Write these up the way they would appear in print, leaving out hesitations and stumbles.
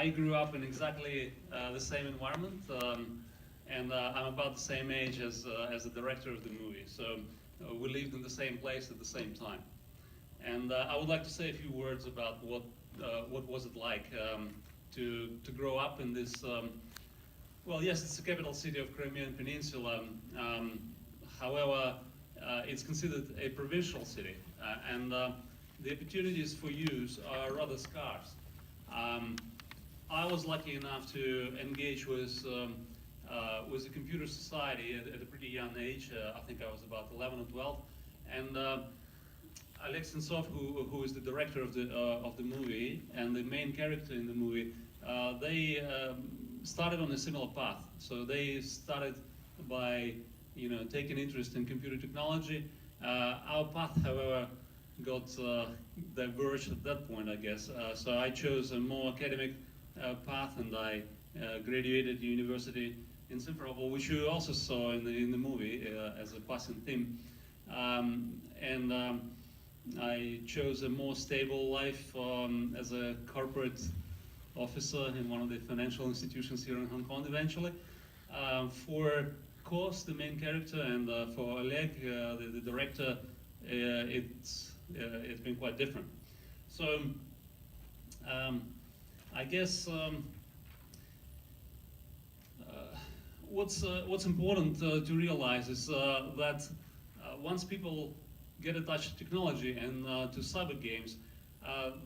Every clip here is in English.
I grew up in exactly the same environment, and I'm about the same age as the director of the movie. So we lived in the same place at the same time. And I would like to say a few words about what was it like to grow up in this. Well, yes, it's the capital city of Crimean Peninsula. However, it's considered a provincial city, and the opportunities for use are rather scarce. I was lucky enough to engage with the computer society at a pretty young age. I think I was about 11 or 12, and Oleg Sенцov, who is the director of the movie and the main character in the movie, they started on a similar path. So they started by taking interest in computer technology. Our path, however, got diverged at that point, I guess. So I chose a more academic path, and I graduated university in Simferopol, which you also saw in the movie as a passing theme. And I chose a more stable life as a corporate officer in one of the financial institutions here in Hong Kong eventually. For Kos, the main character, and for Oleg, the director, it's been quite different. So I guess what's important to realize is that once people get attached to technology and to cyber games,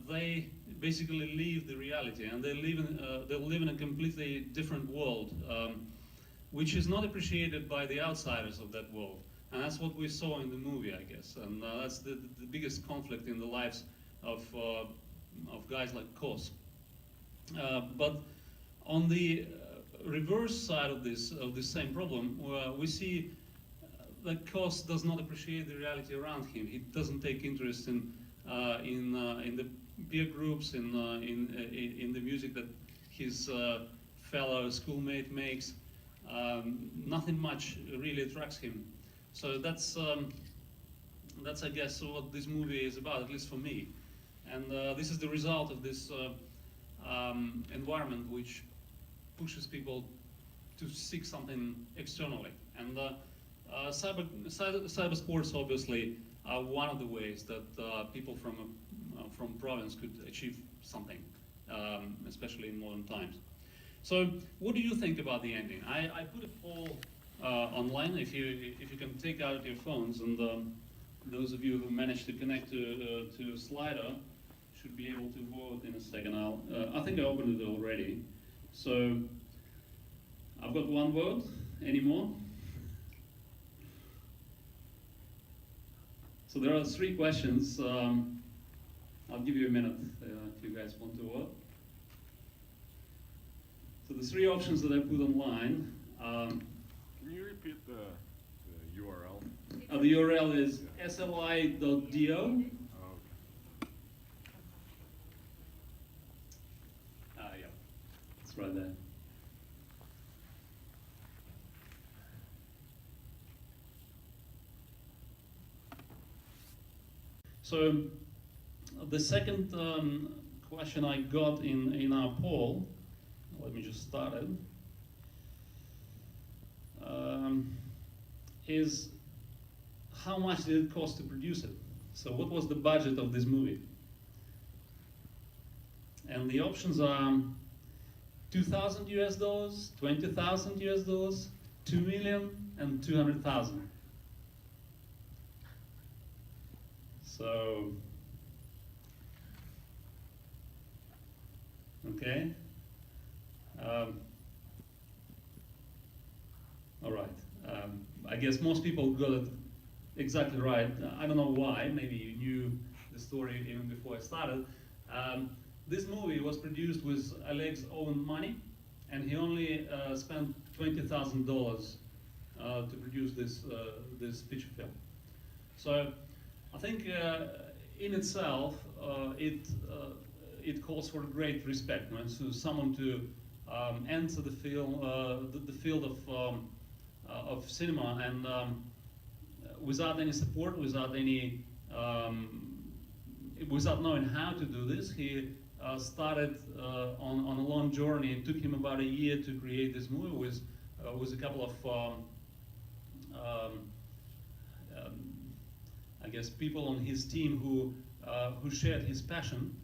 they basically leave the reality, and they live in a completely different world, which is not appreciated by the outsiders of that world. And that's what we saw in the movie, I guess. And that's the biggest conflict in the lives of guys like Kos. But on the reverse side of this same problem, we see that Kos does not appreciate the reality around him. He doesn't take interest in the peer groups, in the music that his fellow schoolmate makes. Nothing much really attracts him. So that's I guess what this movie is about, at least for me. And this is the result of this environment which pushes people to seek something externally. And cyber sports obviously are one of the ways that people from province could achieve something, especially in modern times. So, what do you think about the ending? I put a poll online. If you can take out your phones, and those of you who managed to connect to Slido should be able to vote in a second. I think I opened it already. So I've got one vote. Any more? So there are 3 questions. I'll give you a minute if you guys want to vote. So the 3 options that I put online. Can you repeat the URL? The URL is sli.do. Oh, okay. Yeah, it's right there. So the second question I got in our poll, let me just start it, is how much did it cost to produce it? So what was the budget of this movie? And the options are $2,000 US, $20,000 US, $2 million, and $200,000. So, okay. All right. I guess most people got it exactly right. I don't know why. Maybe you knew the story even before I started. This movie was produced with Oleg's own money, and he only spent $20,000 to produce this feature film. So I think in itself it calls for great respect, right? So someone to enter the field of cinema and without any support, without knowing how to do this, he started on a long journey. It took him about a year to create this movie with a couple of I guess people on his team who shared his passion,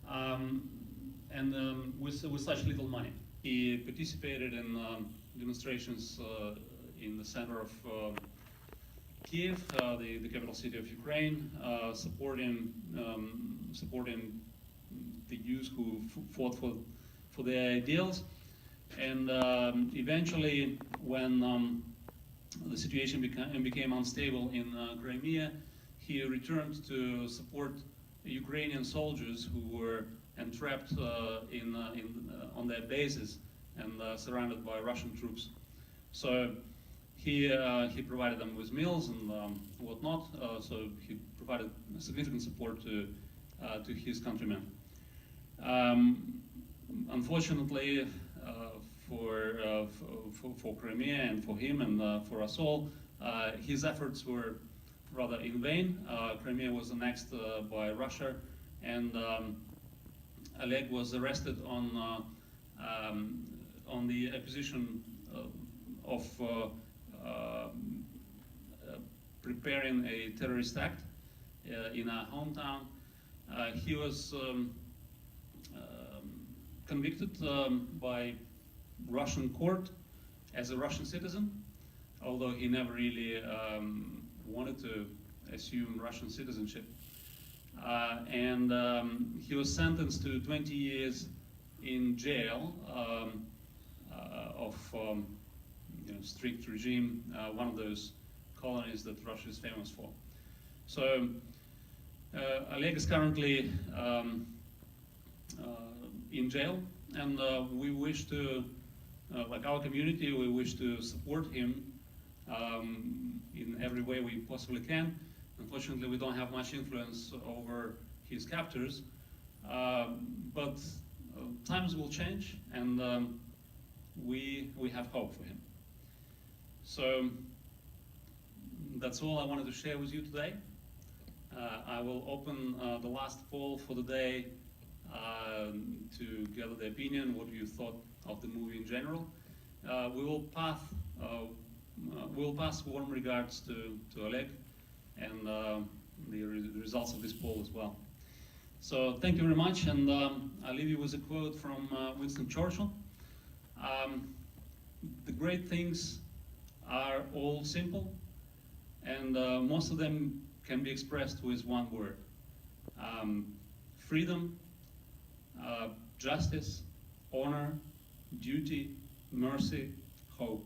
and with such little money. He participated in demonstrations in the center of Kiev, the capital city of Ukraine, supporting the youth who fought for their ideals. And eventually, when the situation became unstable in Crimea, he returned to support Ukrainian soldiers who were entrapped on their bases and surrounded by Russian troops. So he provided them with meals and whatnot. So he provided significant support to his countrymen. Unfortunately, for Crimea and for him and for us all, his efforts were rather in vain. Crimea was annexed by Russia, and Oleg was arrested on the accusation of preparing a terrorist act in our hometown. He was convicted by Russian court as a Russian citizen, although he never really wanted to assume Russian citizenship. And he was sentenced to 20 years in jail of strict regime, one of those colonies that Russia is famous for. So Oleg is currently in jail, and we wish to, like our community, we wish to support him in every way we possibly can. Unfortunately, we don't have much influence over his captors, but times will change, and we have hope for him. So that's all I wanted to share with you today. I will open the last poll for the day to gather the opinion, what you thought of the movie in general. We will pass warm regards to Oleg and the results of this poll as well. So thank you very much, and I'll leave you with a quote from Winston Churchill. The great things are all simple, and most of them can be expressed with one word. Freedom, justice, honor, duty, mercy, hope.